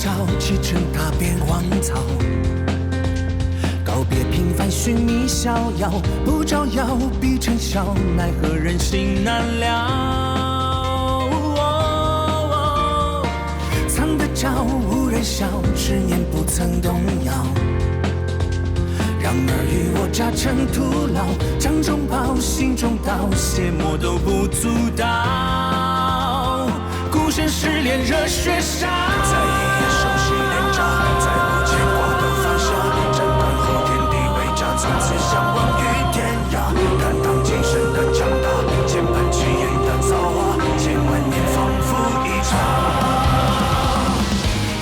朝启程踏遍荒草，告别平凡寻觅逍遥，不招摇必成笑，奈何人心难料。藏得着无人晓，执念不曾动摇。让尔虞我诈成徒劳，掌中宝，心中刀，邪魔都不足道。孤身失恋热血烧，在一夜熟悉连招，再无牵挂都放下。斩断后天地为家，从此相忘于天涯。敢当今生的强大，键盘起眼的造化，千万年仿佛一场。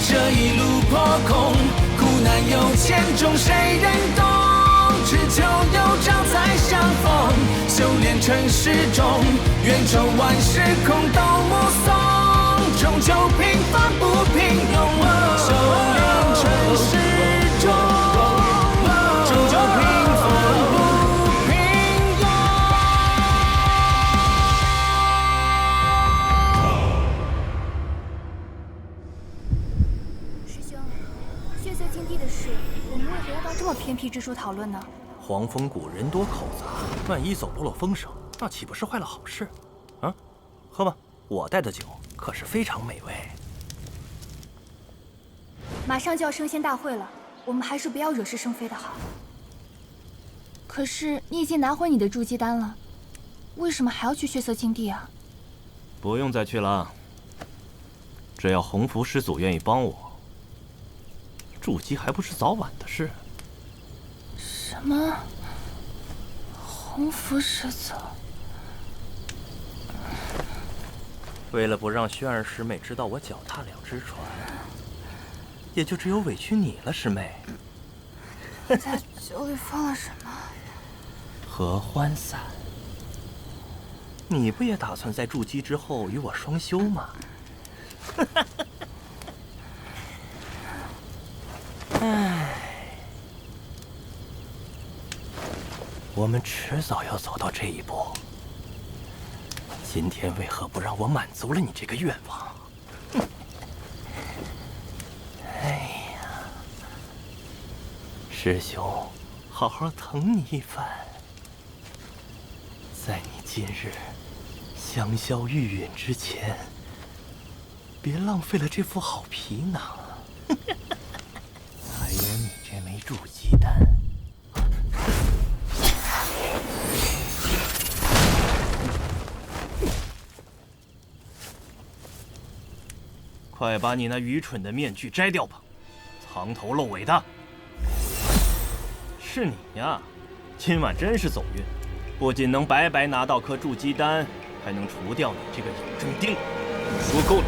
这一路破空，苦难有千种，谁人懂？只求有朝再相逢，修炼成始终，愿周万事空都目送，终究平凡不平庸。修炼成始终，终究平凡不平庸。师兄，血色禁地的事，我们为何要到这么偏僻之处讨论呢？黄风谷人多口杂，万一走漏了风声，那岂不是坏了好事？啊，喝吧，我带的酒可是非常美味。马上就要升仙大会了，我们还是不要惹是生非的好。可是你已经拿回你的筑基丹了，为什么还要去血色禁地啊？不用再去了，只要红符师祖愿意帮我，筑基还不是早晚的事。什么？红符师祖？为了不让轩儿师妹知道我脚踏两只船，也就只有委屈你了，师妹。在酒里放了什么？合欢散。你不也打算在筑基之后与我双修吗？唉，我们迟早要走到这一步。今天为何不让我满足了你这个愿望？哎呀，师兄，好好疼你一番。在你今日香消玉殒之前，别浪费了这副好皮囊。还有你这枚筑基丹。快把你那愚蠢的面具摘掉吧，藏头露尾的。是你呀，今晚真是走运，不仅能白白拿到颗筑基丹，还能除掉你这个眼中钉。说够了。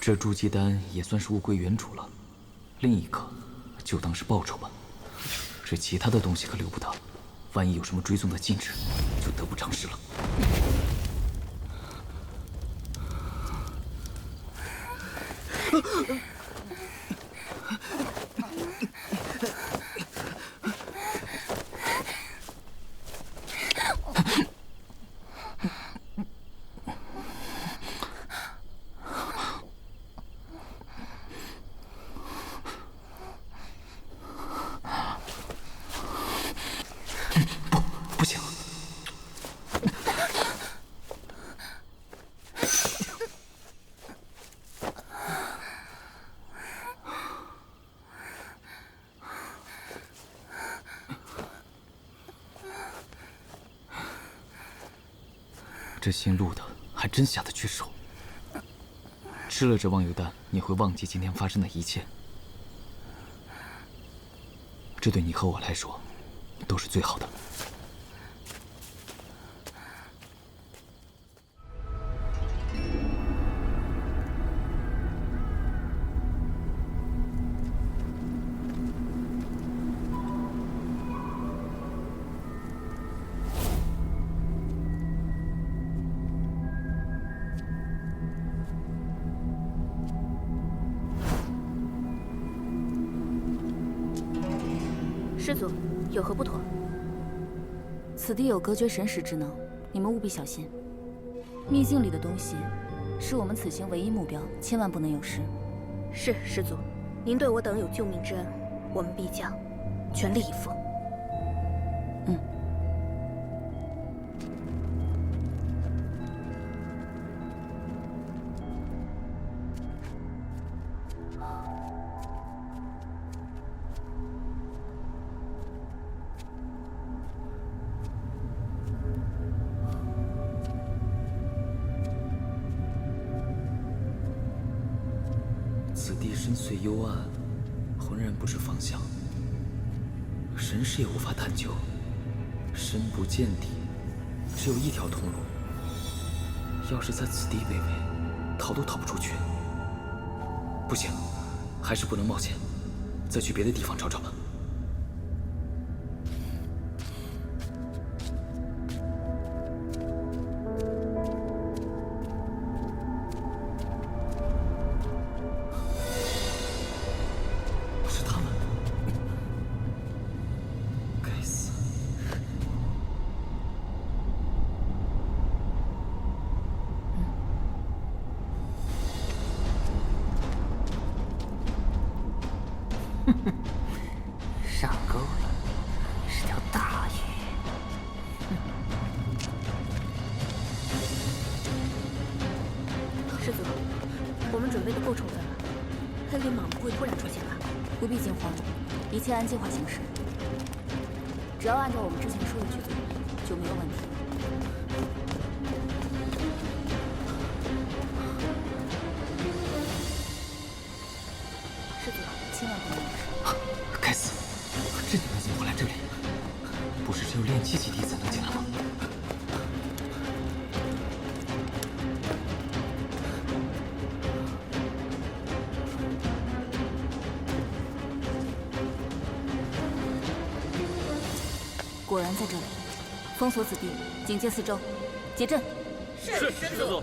这筑基丹也算是物归原主了，另一个就当是报酬吧。这其他的东西可留不得，万一有什么追踪的禁止，就得不偿失了。不行！这姓陆的还真下得去手。吃了这忘忧丹，你会忘记今天发生的一切。这对你和我来说，都是最好的。师祖，有何不妥？此地有隔绝神识之能，你们务必小心。秘境里的东西，是我们此行唯一目标，千万不能有失。是师祖，您对我等有救命之恩，我们必将全力以赴。此地深邃幽暗，浑然不知方向，神识也无法探究，深不见底，只有一条通路。要是在此地被围，逃都逃不出去。不行，还是不能冒险，再去别的地方找找吧。是他们，该死！上钩了，是条大鱼。师祖，我们准备的够充分了，黑鳞蟒不会突然出现吧？不必惊慌，一切按计划行事。只要按照我们之前说的去做，就没有问题。师祖，千万不能有事。该死！这你们怎么会来这里？不是只有炼气基地才能进来吗？果然在这里，封锁此地，警戒四周，结阵。是师祖。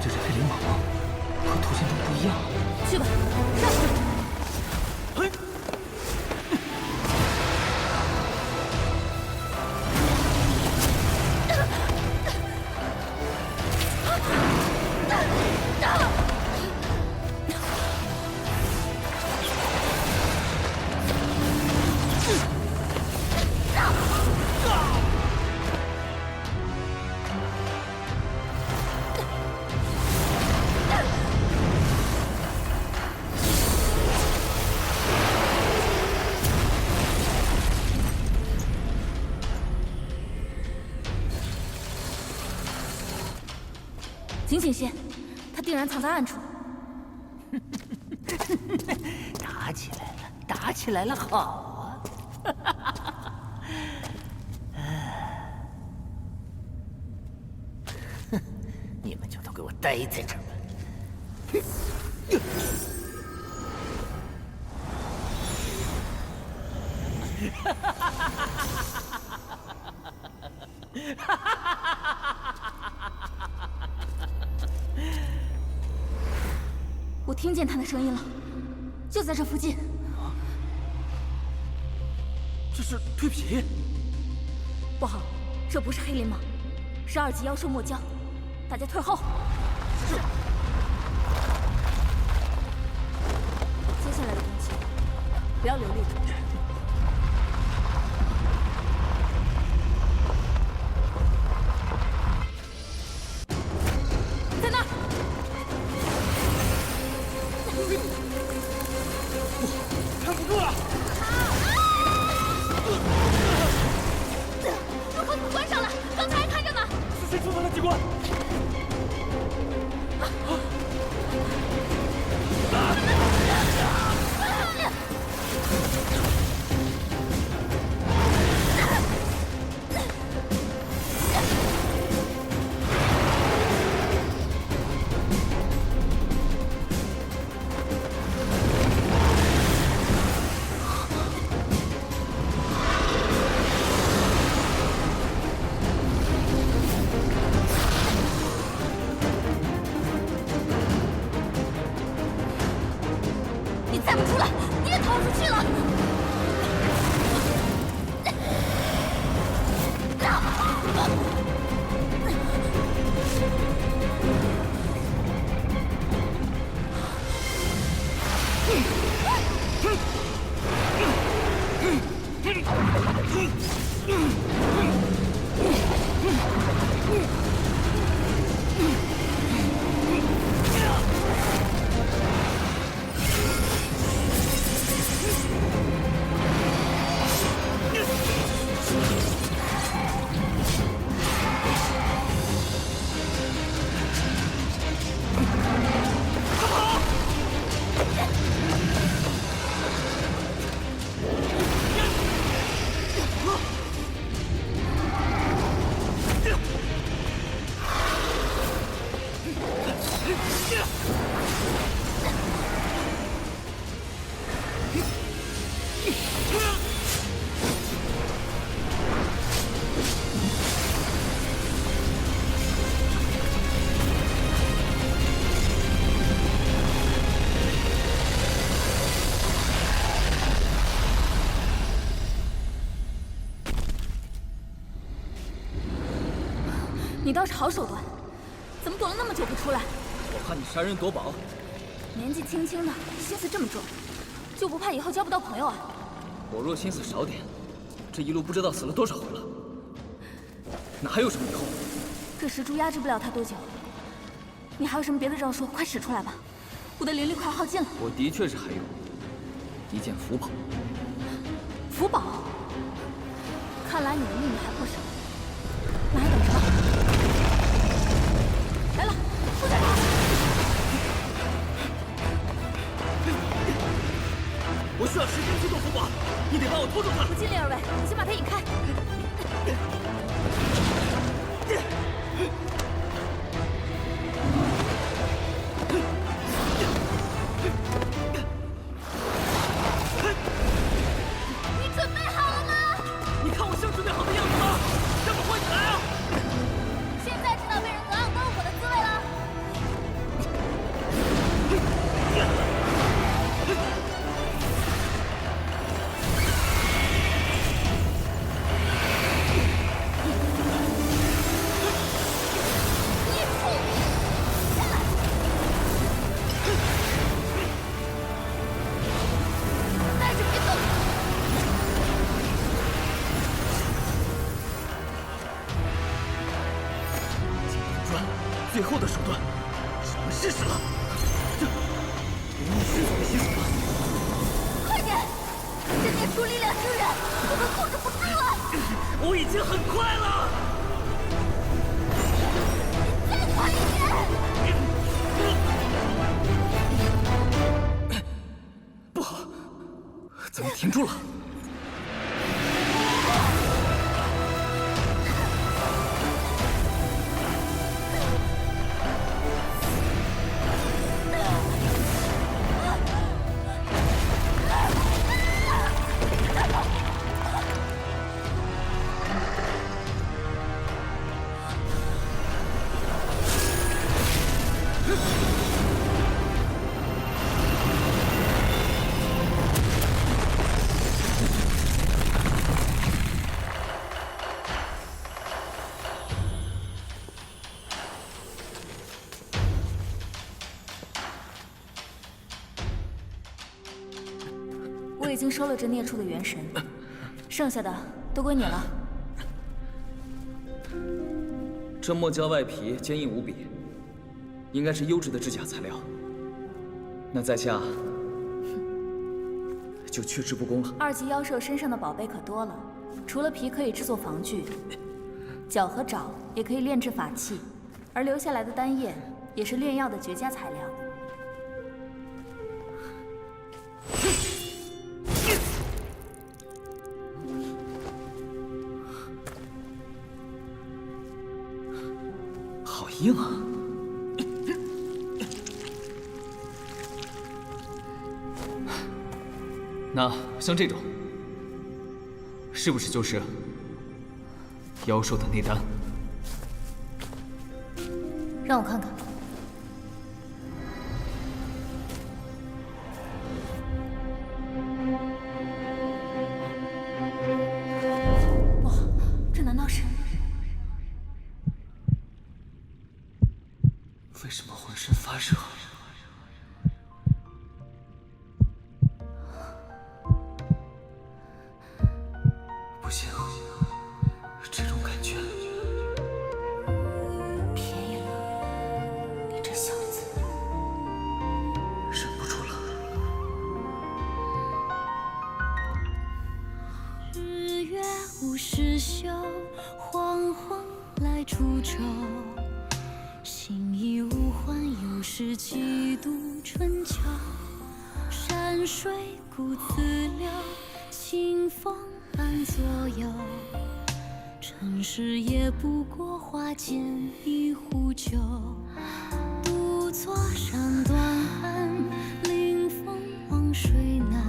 这是黑鳞蟒吗？和图像中不一样。去吧，上！嘿，警醒些，他定然藏在暗处。打起来了，打起来了，好啊！你们就都给我待在这儿吧。我听见他的声音了，就在这附近。这是蜕皮。不好，这不是黑鳞蟒，是2级妖兽末蛟。大家退后。是。接下来的攻击，不要留力。在那儿！撑不住了！入口关上了，刚才还看着呢。是谁触发的机关？你再不出来，你也逃不出去了。你倒是好手段，怎么躲了那么久不出来？我怕你杀人夺宝。年纪轻轻的，心思这么重，就不怕以后交不到朋友啊？我若心思少点，这一路不知道死了多少回了，哪还有什么以后？这石柱压制不了他多久。你还有什么别的招数？快使出来吧！我的灵力快耗尽了。我的确是还有一件符宝。符宝？看来你的秘密还不少。那还等什么？来了，出去！我需要时间驱动符宝，你得帮我拖住他。不尽力而为，先把他引开。你准备好了吗？你看我像准备好的样子吗？让我换你来啊！现在知道被人隔岸观火的滋味了。带着别走。转，最后的手段，只能试试了。这，你是怎么行动的？快点！人家出力量支援，我们控制不住了。我已经很快了。再快一点！停住了！我已经收了这孽畜的元神，剩下的都归你了。这墨胶外皮坚硬无比，应该是优质的制甲材料。那在下就去之不恭了。2级妖兽身上的宝贝可多了，除了皮可以制作防具，角和爪也可以炼制法器，而留下来的丹液也是炼药的绝佳材料。好硬啊！那像这种，是不是就是妖兽的内丹？让我看看。哇，这难道是？为什么浑身发热？不行，这种感觉。便宜了，你这小子！忍不住了。日月无时休，黄昏来煮粥。心已无欢，又是几度春秋。山水故自流，清风伴左右。尘世也不过花间一壶酒。独坐山端岸，临风望水南。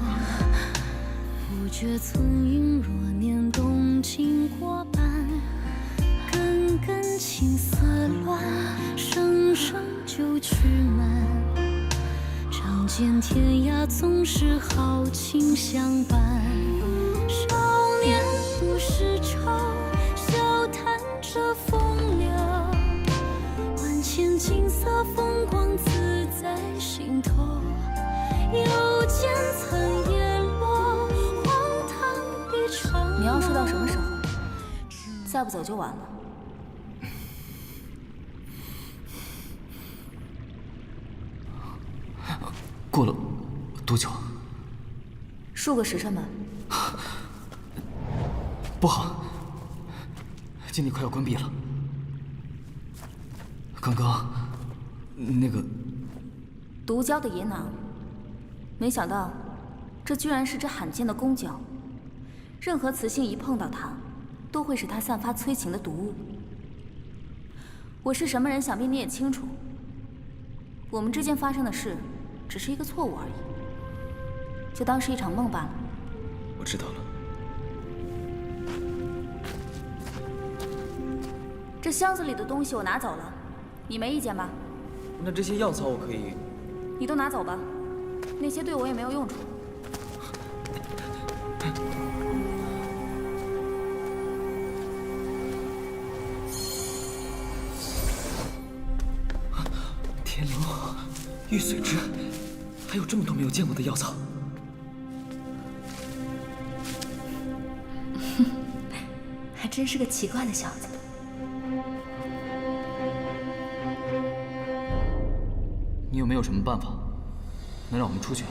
不觉村云若念动情过半。根根青丝乱，声声旧曲满。仗剑天涯，总是豪情相伴。少年不识愁，笑谈着风流。万千景色风光自在心头。又见残叶落，荒唐一场。你要睡到什么时候？再不走就晚了。过了多久？数个时辰吧。不好，禁地快要关闭了。刚刚那个毒蛟的野囊，没想到这居然是只罕见的公蛟。任何雌性一碰到它，都会使它散发催情的毒物。我是什么人，想必你也清楚。我们之间发生的事，只是一个错误而已，就当是一场梦罢了。我知道了。这箱子里的东西我拿走了，你没意见吧？那这些药草我可以……你都拿走吧，那些对我也没有用处。天灵玉髓枝，还有这么多没有见过的药草。还真是个奇怪的小子。你有没有什么办法，能让我们出去？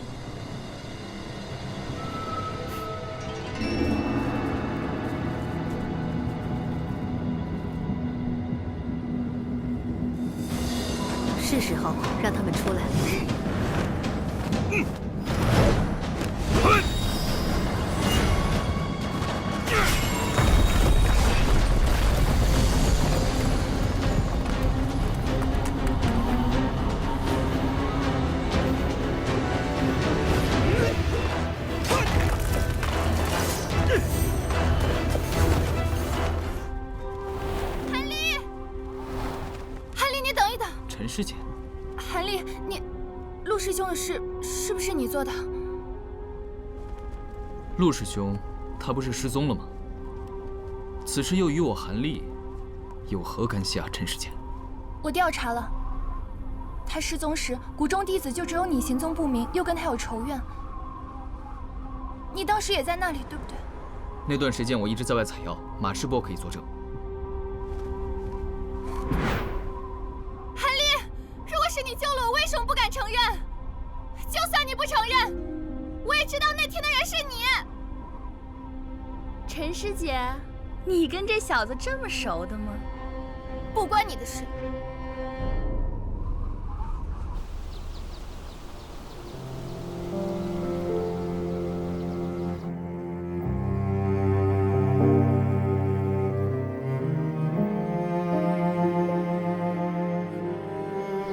是时候让他们出来了。陈师姐。韩立，陆师兄的事是不是你做的？陆师兄，他不是失踪了吗？此事又与我韩立有何干系啊，陈师姐？我调查了，他失踪时，谷中弟子就只有你行踪不明，又跟他有仇怨。你当时也在那里，对不对？那段时间我一直在外采药，马世波可以作证。韩立，如果是你救了我，为什么不敢承认？就算你不承认，我也知道那天的人是你。陈师姐，你跟这小子这么熟的吗？不关你的事。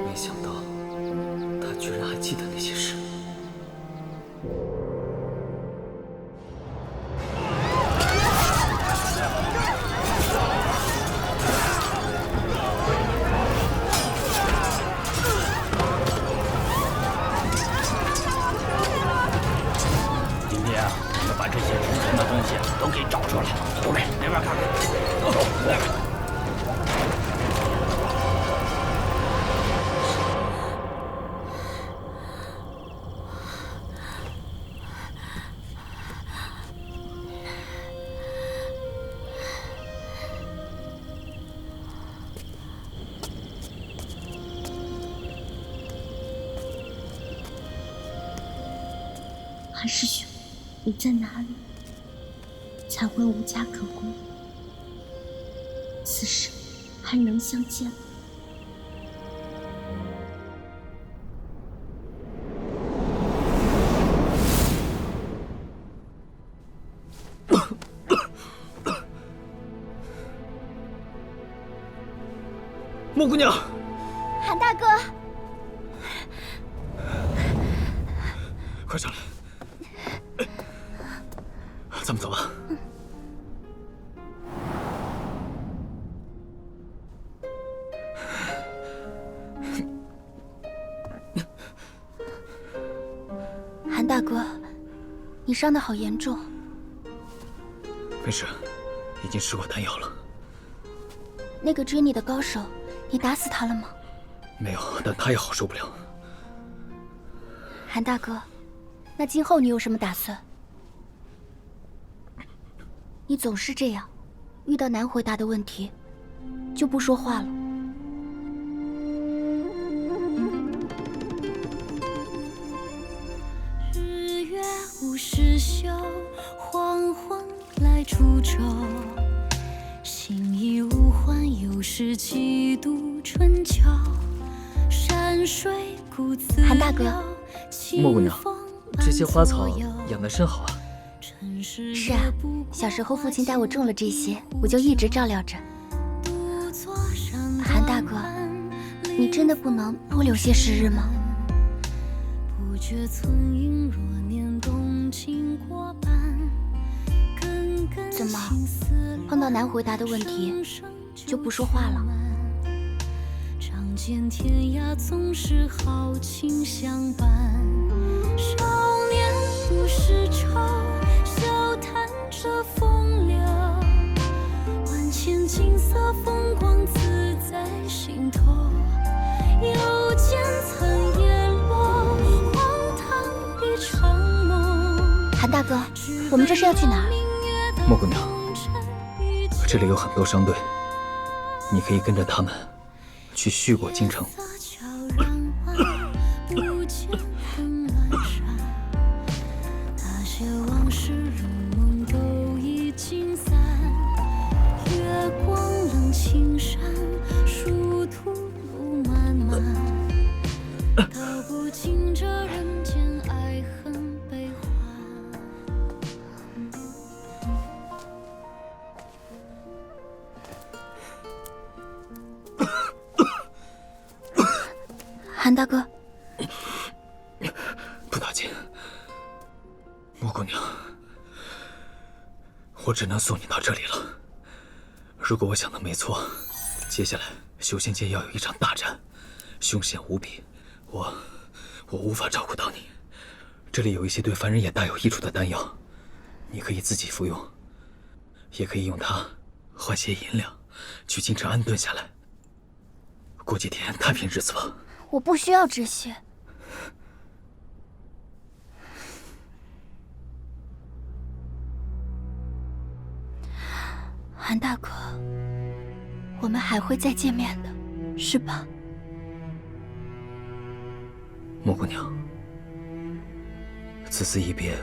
没想到，他居然还记得那些事。今天啊，要把这些值钱的东西都给找出来。OK，那边看看。走，那边。韩师兄，你在哪里？才会无家可归，此时还能相见吗？莫姑娘，韩大哥，快上来。咱们走吧。韩大哥，你伤得好严重。没事，已经吃过丹药了。那个追你的高手，你打死他了吗？没有，但他也好受不了。韩大哥，那今后你有什么打算？你总是这样，遇到难回答的问题，就不说话了。日月无时休，黄昏来煮粥。心已无欢，又是几度春秋。山水古自韩大哥，莫姑娘，这些花草养得甚好啊。是啊，小时候父亲带我种了这些，我就一直照料着。韩大哥，你真的不能多留些时日吗？怎么，碰到难回答的问题就不说话了？仗剑天涯总是豪情相伴，少年不识愁。笑谈着风流，万千景色风光自在心头。又见残叶落，荒唐一场梦。韩大哥，我们这是要去哪儿？莫姑娘，这里有很多商队，你可以跟着他们去续过京城。韩大哥，不打紧。莫姑娘，我只能送你到这里了。如果我想的没错，接下来修仙界要有一场大战，凶险无比，我无法照顾到你。这里有一些对凡人也大有益处的丹药，你可以自己服用，也可以用它换些银两，去京城安顿下来。过几天太平日子吧。我不需要这些。韩大哥，我们还会再见面的，是吧？莫姑娘，此次一别，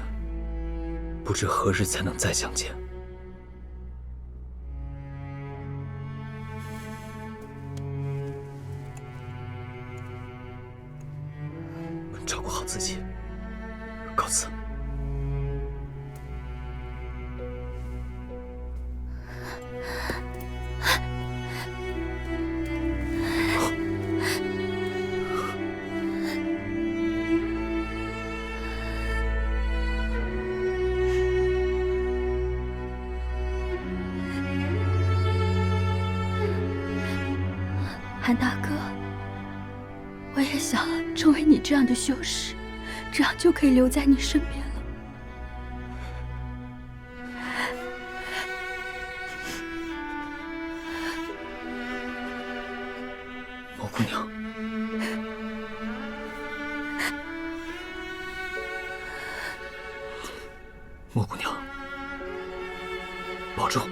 不知何日才能再相见。照顾好自己，告辞。韩大哥，我也想成为你这样的修士，这样就可以留在你身边了。莫姑娘，莫姑娘，保重。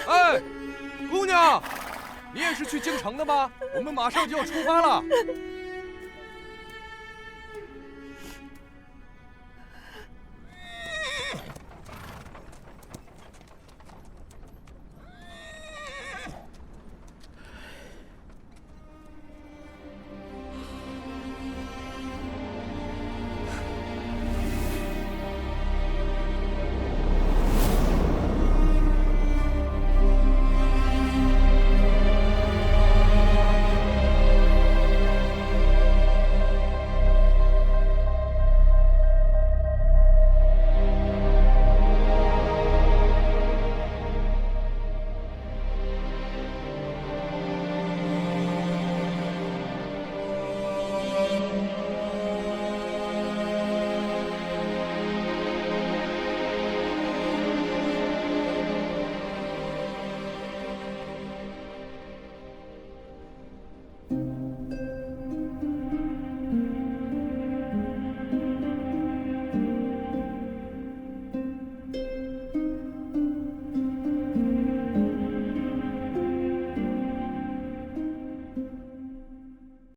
哎，姑娘，你也是去京城的吗？我们马上就要出发了。